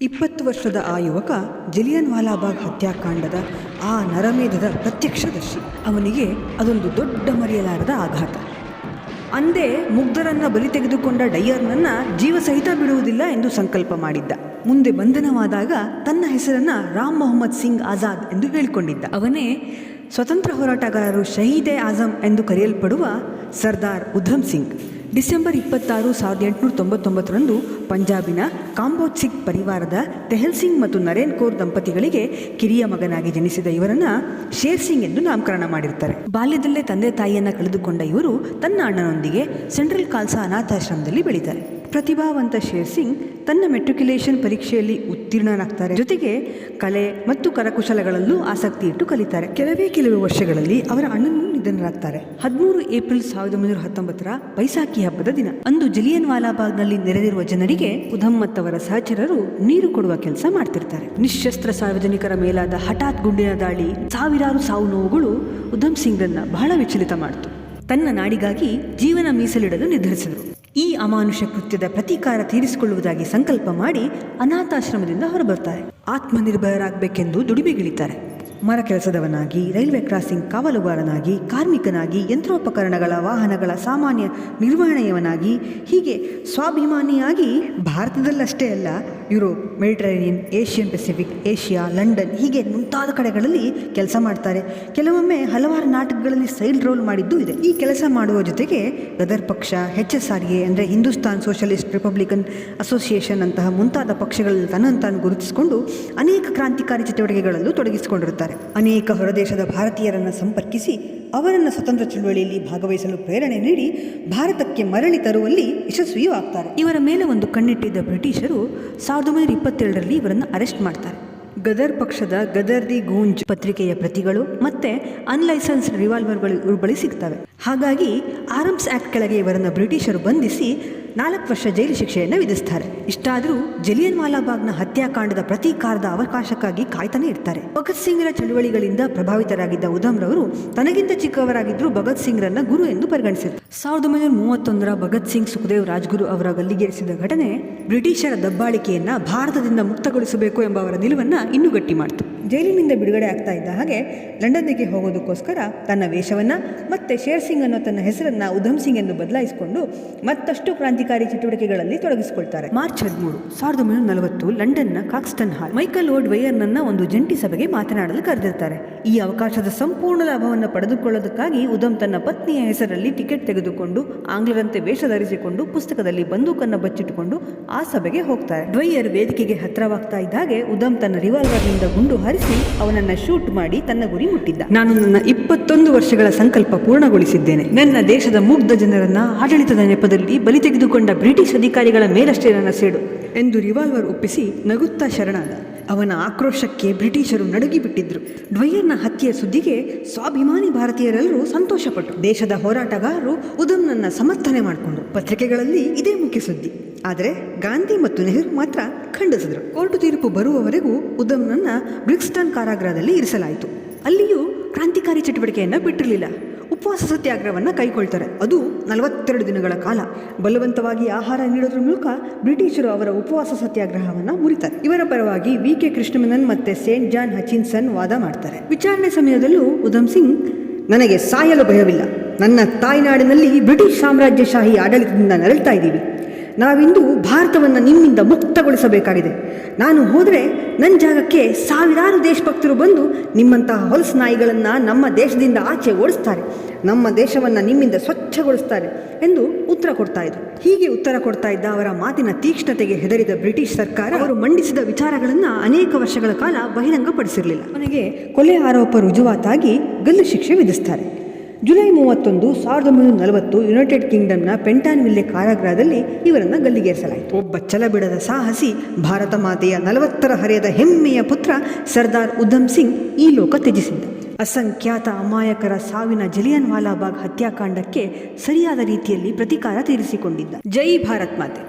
20 ವರ್ಷದ ಆ ಯುವಕ ಜಲಿಯನ್ ವಾಲಾಬಾಗ್ ಹತ್ಯಾಕಾಂಡದ ಆ ನರಮೇಧದ ಪ್ರತ್ಯಕ್ಷದರ್ಶಿ. ಅವನಿಗೆ ಅದೊಂದು ದೊಡ್ಡ ಮರೆಯಲಾರದ ಆಘಾತ. ಅಂದೇ ಮುಗ್ಧರನ್ನು ಬಲಿ ತೆಗೆದುಕೊಂಡ ಡಯ್ಯರ್ನನ್ನು ಜೀವಸಹಿತ ಬಿಡುವುದಿಲ್ಲ ಎಂದು ಸಂಕಲ್ಪ ಮಾಡಿದ್ದ. ಮುಂದೆ ಬಂಧನವಾದಾಗ ತನ್ನ ಹೆಸರನ್ನು ರಾಮ್ ಮೊಹಮ್ಮದ್ ಸಿಂಗ್ ಆಜಾದ್ ಎಂದು ಹೇಳಿಕೊಂಡಿದ್ದ. ಅವನೇ ಸ್ವತಂತ್ರ ಹೋರಾಟಗಾರರು ಶಹೀದೆ ಆಜಮ್ ಎಂದು ಕರೆಯಲ್ಪಡುವ ಸರ್ದಾರ್ ಉಧಮ್ ಸಿಂಗ್. ಡಿಸೆಂಬರ್ 26, 1899ರಂದು ಪಂಜಾಬಿನ ಕಾಂಬೋಜ್ ಸಿಖ್ ಪರಿವಾರದ ತೆಹಲ್ ಸಿಂಗ್ ಮತ್ತು ನರೇನ್ ಕೌರ್ ದಂಪತಿಗಳಿಗೆ ಕಿರಿಯ ಮಗನಾಗಿ ಜನಿಸಿದ ಇವರನ್ನು ಶೇರ್ ಸಿಂಗ್ ಎಂದು ನಾಮಕರಣ ಮಾಡಿರ್ತಾರೆ. ಬಾಲ್ಯದಲ್ಲೇ ತಂದೆ ತಾಯಿಯನ್ನು ಕಳೆದುಕೊಂಡ ಇವರು ತನ್ನ ಅಣ್ಣನೊಂದಿಗೆ ಸೆಂಟ್ರಲ್ ಖಾಲ್ಸಾ ಅನಾಥಾಶ್ರಮದಲ್ಲಿ ಬೆಳೀತಾರೆ. ಪ್ರತಿಭಾವಂತ ಶೇರ್ ಸಿಂಗ್ ತನ್ನ ಮೆಟ್ರಿಕ್ಯುಲೇಷನ್ ಪರೀಕ್ಷೆಯಲ್ಲಿ ಉತ್ತೀರ್ಣನಾಗ್ತಾರೆ. ಜೊತೆಗೆ ಕಲೆ ಮತ್ತು ಕರಕುಶಲಗಳಲ್ಲೂ ಆಸಕ್ತಿ ಇಟ್ಟು ಕಲಿತಾರೆ. ಕೆಲವೇ ವರ್ಷಗಳಲ್ಲಿ ಅವರ ಅಣ್ಣನೂ ನಿಧನರಾಗ್ತಾರೆ. 13 ಏಪ್ರಿಲ್ 1919ರ ಬೈಸಾಖಿ ಹಬ್ಬದ ದಿನ. ಅಂದು ಜಲಿಯನ್ ವಾಲಾಬಾಗ್ನಲ್ಲಿ ನೆರೆದಿರುವ ಜನರಿಗೆ ಉಧಮ್ ಮತ್ತವರ ಸಹಚರರು ನೀರು ಕೊಡುವ ಕೆಲಸ ಮಾಡ್ತಿರ್ತಾರೆ. ನಿಶ್ಶಸ್ತ್ರ ಸಾರ್ವಜನಿಕರ ಮೇಲಾದ ಹಠಾತ್ ಗುಂಡಿನ ದಾಳಿ, ಸಾವಿರಾರು ಸಾವು ನೋವುಗಳು ಉಧಮ್ ಸಿಂಗ್ರನ್ನ ಬಹಳ ವಿಚಲಿತ ಮಾಡಿತು. ತನ್ನ ನಾಡಿಗಾಗಿ ಜೀವನ ಮೀಸಲಿಡಲು ನಿರ್ಧರಿಸಿದರು. ಈ ಅಮಾನುಷ ಕೃತ್ಯದ ಪ್ರತೀಕಾರ ತೀರಿಸಿಕೊಳ್ಳುವುದಾಗಿ ಸಂಕಲ್ಪ ಮಾಡಿ ಅನಾಥಾಶ್ರಮದಿಂದ ಹೊರಬರ್ತಾರೆ. ಆತ್ಮನಿರ್ಭರರಾಗಬೇಕೆಂದು ದುಡಿಮೆಗಿಳಿತಾರೆ. ಮರ ಕೆಲಸದವನಾಗಿ, ರೈಲ್ವೆ ಕ್ರಾಸಿಂಗ್ ಕಾವಲುಗಾರನಾಗಿ, ಕಾರ್ಮಿಕನಾಗಿ, ಯಂತ್ರೋಪಕರಣಗಳ ವಾಹನಗಳ ಸಾಮಾನ್ಯ ನಿರ್ವಹಣೆಯವನಾಗಿ, ಹೀಗೆ ಸ್ವಾಭಿಮಾನಿಯಾಗಿ ಭಾರತದಲ್ಲಷ್ಟೇ ಅಲ್ಲ, Europe, Mediterranean, Asian Pacific, Asia, London ಹೀಗೆ ಮುಂತಾದ ಕಡೆಗಳಲ್ಲಿ ಕೆಲಸ ಮಾಡ್ತಾರೆ. ಕೆಲವೊಮ್ಮೆ ಹಲವಾರು ನಾಟಕಗಳಲ್ಲಿ ಸೈಡ್ ರೋಲ್ ಮಾಡಿದ್ದು ಇದೆ. ಈ ಕೆಲಸ ಮಾಡುವ ಜೊತೆಗೆ ಗದರ್ ಪಕ್ಷ, HSRA ಅಂದರೆ ಹಿಂದೂಸ್ತಾನ್ ಸೋಷಲಿಸ್ಟ್ ರಿಪಬ್ಲಿಕನ್ ಅಸೋಸಿಯೇಷನ್ ಅಂತಹ ಮುಂತಾದ ಪಕ್ಷಗಳಲ್ಲಿ ತನ್ನನ್ನು ತಾನು ಗುರುತಿಸಿಕೊಂಡು ಅನೇಕ ಕ್ರಾಂತಿಕಾರಿ ಚಟುವಟಿಕೆಗಳಲ್ಲೂ ತೊಡಗಿಸಿಕೊಂಡಿರುತ್ತಾರೆ. ಅನೇಕ ಹೊರದೇಶದ ಭಾರತೀಯರನ್ನು ಸಂಪರ್ಕಿಸಿ ಅವರನ್ನು ಸ್ವತಂತ್ರ ಚಳುವಳಿಯಲ್ಲಿ ಭಾಗವಹಿಸಲು ಪ್ರೇರಣೆ ನೀಡಿ ಭಾರತಕ್ಕೆ ಮರಳಿ ತರುವಲ್ಲಿ ಯಶಸ್ವಿಯೂ ಆಗ್ತಾರೆ. ಇವರ ಮೇಲೆ ಒಂದು ಕಣ್ಣಿಟ್ಟಿದ್ದ ಬ್ರಿಟಿಷರು 1922ರಲ್ಲಿ ಇವರನ್ನು ಅರೆಸ್ಟ್ ಮಾಡ್ತಾರೆ. ಗದರ್ ಪಕ್ಷದ ಗದರ್ ದಿ ಗೂಂಜ್ ಪತ್ರಿಕೆಯ ಪ್ರತಿಗಳು ಮತ್ತೆ ಅನ್ಲೈಸೆನ್ಸ್ಡ್ ರಿವಾಲ್ವರ್ಗಳು ಇವ್ರ ಬಳಿ ಸಿಗ್ತವೆ. ಹಾಗಾಗಿ ಆರ್ಮ್ಸ್ ಆ್ಯಕ್ಟ್ ಕೆಳಗೆ ಇವರನ್ನು ಬ್ರಿಟಿಷರು ಬಂಧಿಸಿ 4 ವರ್ಷ ಜೈಲು ಶಿಕ್ಷೆಯನ್ನು ವಿಧಿಸ್ತಾರೆ. ಇಷ್ಟಾದರೂ ಜಲಿಯನ್ ವಾಲಾಬಾಗ್ನ ಹತ್ಯಾಕಾಂಡದ ಪ್ರತೀಕಾರದ ಅವಕಾಶಕ್ಕಾಗಿ ಕಾಯ್ತಾನೆ ಇರ್ತಾರೆ. ಭಗತ್ ಸಿಂಗ್ರ ಚಳುವಳಿಗಳಿಂದ ಪ್ರಭಾವಿತರಾಗಿದ್ದ ಉಧಮ್ ರವರು ತನಗಿಂತ ಚಿಕ್ಕವರಾಗಿದ್ದರೂ ಭಗತ್ ಸಿಂಗ್ರನ್ನ ಗುರು ಎಂದು ಪರಿಗಣಿಸಿದರು. 1931ರ ಭಗತ್ ಸಿಂಗ್ ಸುಖದೇವ್ ರಾಜ್ಗುರು ಅವರ ಗಲ್ಲಿಗೇರಿಸಿದ ಘಟನೆ ಬ್ರಿಟಿಷರ ದಬ್ಬಾಳಿಕೆಯನ್ನು ಭಾರತದಿಂದ ಮುಕ್ತಗೊಳಿಸಬೇಕು ಎಂಬ ಅವರ ನಿಲುವನ್ನು ಇನ್ನೂ ಗಟ್ಟಿ ಮಾಡಿತು. ಜೈಲಿನಿಂದ ಬಿಡುಗಡೆ ಆಗ್ತಾ ಇದ್ದ ಹಾಗೆ ಲಂಡನ್ನಿಗೆ ಹೋಗೋದಕ್ಕೋಸ್ಕರ ತನ್ನ ವೇಷವನ್ನು ಮತ್ತೆ ಶೇರ್ ಸಿಂಗ್ ಅನ್ನೋ ತನ್ನ ಹೆಸರನ್ನು ಉಧಮ್ ಸಿಂಗ್ ಎಂದು ಬದಲಾಯಿಸಿಕೊಂಡು ಮತ್ತಷ್ಟು ಕ್ರಾಂತಿಕಾರಿ ಚಟುವಟಿಕೆಗಳಲ್ಲಿ ತೊಡಗಿಸಿಕೊಳ್ತಾರೆ. ಮಾರ್ಚ್ 13, 1940 ಲಂಡನ್ನ ಕಾಕ್ಸ್ಟನ್ ಹಾಲ್ ಮೈಕಲ್ ಓಡ್ ವೇಯರ್ನನ್ನ ಒಂದು ಜಂಟಿ ಸಭೆಗೆ ಮಾತನಾಡಲು ಕರೆದಿರ್ತಾರೆ. ಈ ಅವಕಾಶದ ಸಂಪೂರ್ಣ ಲಾಭವನ್ನು ಪಡೆದುಕೊಳ್ಳೋದಕ್ಕಾಗಿ ಉಧಮ್ ತನ್ನ ಪತ್ನಿಯ ಹೆಸರಲ್ಲಿ ಟಿಕೆಟ್ ತೆಗೆದುಕೊಂಡು ಆಂಗ್ಲರಂತೆ ವೇಷ ಧರಿಸಿಕೊಂಡು ಪುಸ್ತಕದಲ್ಲಿ ಬಂದೂಕನ್ನು ಬಚ್ಚಿಟ್ಟುಕೊಂಡು ಆ ಸಭೆಗೆ ಹೋಗ್ತಾರೆ. ಡ್ವೈಯರ್ ವೇದಿಕೆಗೆ ಹತ್ತಿರವಾಗ್ತಾ ಇದ್ದಾಗೆ ಉಧಮ್ ತನ್ನ ರಿವಾಲ್ವರ್ನಿಂದ ಗುಂಡು ಹಾರಿಸಿ ಅವನನ್ನ ಶೂಟ್ ಮಾಡಿ ತನ್ನ ಗುರಿ ಮುಟ್ಟಿದ್ದ. ನಾನು ನನ್ನ 21 ವರ್ಷಗಳ ಸಂಕಲ್ಪ ಪೂರ್ಣಗೊಳಿಸಿದ್ದೇನೆ. ನನ್ನ ದೇಶದ ಮುಗ್ಧ ಜನರನ್ನ ಆಡಳಿತದ ನೆಪದಲ್ಲಿ ಬಲಿ ತೆಗೆದುಕೊಂಡ ಬ್ರಿಟಿಷ್ ಅಧಿಕಾರಿಗಳ ಮೇಲಷ್ಟೇ ನನ್ನ ಸೇಡು ಎಂದು ರಿವಾಲ್ವರ್ ಒಪ್ಪಿಸಿ ನಗುತ್ತಾ ಶರಣಾದ. ಅವನ ಆಕ್ರೋಶಕ್ಕೆ ಬ್ರಿಟಿಷರು ನಡುಗಿ ಬಿಟ್ಟಿದ್ರು. ಡ್ವೈಯರ್ನ ಹತ್ಯೆಯ ಸುದ್ದಿಗೆ ಸ್ವಾಭಿಮಾನಿ ಭಾರತೀಯರೆಲ್ಲರೂ ಸಂತೋಷಪಟ್ಟರು. ದೇಶದ ಹೋರಾಟಗಾರರು ಉಧಮ್ನನ್ನ ಸಮರ್ಥನೆ ಮಾಡಿಕೊಂಡ್ರು. ಪತ್ರಿಕೆಗಳಲ್ಲಿ ಇದೇ ಮುಖ್ಯ ಸುದ್ದಿ. ಆದರೆ ಗಾಂಧಿ ಮತ್ತು ನೆಹರು ಮಾತ್ರ ಖಂಡಿಸಿದರು. ಕೋರ್ಟು ತೀರ್ಪು ಬರುವವರೆಗೂ ಉಧಮ್ನನ್ನ ಬ್ರಿಕ್ಸ್ಟನ್ ಕಾರಾಗೃಹದಲ್ಲಿ ಇರಿಸಲಾಯಿತು. ಅಲ್ಲಿಯೂ ಕ್ರಾಂತಿಕಾರಿ ಚಟುವಟಿಕೆಯನ್ನು ಬಿಟ್ಟಿರಲಿಲ್ಲ. ಉಪವಾಸ ಸತ್ಯಾಗ್ರಹವನ್ನು ಕೈಗೊಳ್ತಾರೆ. ಅದು 42 ದಿನಗಳ ಕಾಲ. ಬಲವಂತವಾಗಿ ಆಹಾರ ನೀಡೋದ್ರ ಮೂಲಕ ಬ್ರಿಟಿಷರು ಅವರ ಉಪವಾಸ ಸತ್ಯಾಗ್ರಹವನ್ನು ಮುರಿತಾರೆ. ಇವರ ಪರವಾಗಿ VK ಕೃಷ್ಣಮೆನನ್ ಮತ್ತೆ ಸೇಂಟ್ ಜಾನ್ ಹಚಿನ್ಸನ್ ವಾದ ಮಾಡ್ತಾರೆ. ವಿಚಾರಣೆ ಸಮಯದಲ್ಲೂ ಉಧಮ್ ಸಿಂಗ್, ನನಗೆ ಸಾಯಲು ಭಯವಿಲ್ಲ. ನನ್ನ ತಾಯ್ನಾಡಿನಲ್ಲಿ ಬ್ರಿಟಿಷ್ ಸಾಮ್ರಾಜ್ಯಶಾಹಿ ಆಡಳಿತದಿಂದ ನರಳ್ತಾ ಇದ್ದೀವಿ. ನಾವಿಂದು ಭಾರತವನ್ನು ನಿಮ್ಮಿಂದ ಮುಕ್ತಗೊಳಿಸಬೇಕಾಗಿದೆ. ನಾನು ಹೋದರೆ ನನ್ನ ಜಾಗಕ್ಕೆ ಸಾವಿರಾರು ದೇಶಭಕ್ತರು ಬಂದು ನಿಮ್ಮಂತಹ ಹೊಲಸು ನಾಯಿಗಳನ್ನು ನಮ್ಮ ದೇಶದಿಂದ ಆಚೆ ಓಡಿಸ್ತಾರೆ, ನಮ್ಮ ದೇಶವನ್ನು ನಿಮ್ಮಿಂದ ಸ್ವಚ್ಛಗೊಳಿಸ್ತಾರೆ ಎಂದು ಉತ್ತರ ಕೊಡ್ತಾ ಇದ್ರು. ಹೀಗೆ ಉತ್ತರ ಕೊಡ್ತಾ ಇದ್ದ ಅವರ ಮಾತಿನ ತೀಕ್ಷ್ಣತೆಗೆ ಹೆದರಿದ ಬ್ರಿಟಿಷ್ ಸರ್ಕಾರ ಅವರು ಮಂಡಿಸಿದ ವಿಚಾರಗಳನ್ನು ಅನೇಕ ವರ್ಷಗಳ ಕಾಲ ಬಹಿರಂಗಪಡಿಸಿರಲಿಲ್ಲ. ಕೊನೆಗೆ ಕೊಲೆ ಆರೋಪ ರುಜುವಾತಾಗಿ ಗಲ್ಲು ಶಿಕ್ಷೆ ವಿಧಿಸ್ತಾರೆ. ಜುಲೈ 31, 1940 ಯುನೈಟೆಡ್ ಕಿಂಗ್ಡಮ್ನ ಪೆಂಟಾನ್ವಿಲ್ಲೆ ಕಾರಾಗೃಹದಲ್ಲಿ ಇವರನ್ನು ಗಲ್ಲಿಗೇರಿಸಲಾಯಿತು. ಒಬ್ಬ ಛಲಬಿಡದ ಸಾಹಸಿ, ಭಾರತ ಮಾತೆಯ 40ರ ಹರೆಯದ ಹೆಮ್ಮೆಯ ಪುತ್ರ ಸರ್ದಾರ್ ಉಧಮ್ ಸಿಂಗ್ ಈ ಲೋಕ ತ್ಯಜಿಸಿದ್ದ. ಅಸಂಖ್ಯಾತ ಅಮಾಯಕರ ಸಾವಿನ ಜಲಿಯನ್ ವಾಲಾಬಾಗ್ ಹತ್ಯಾಕಾಂಡಕ್ಕೆ ಸರಿಯಾದ ರೀತಿಯಲ್ಲಿ ಪ್ರತೀಕಾರ ತೀರಿಸಿಕೊಂಡಿದ್ದ. ಜೈ ಭಾರತ್ ಮಾತೆ.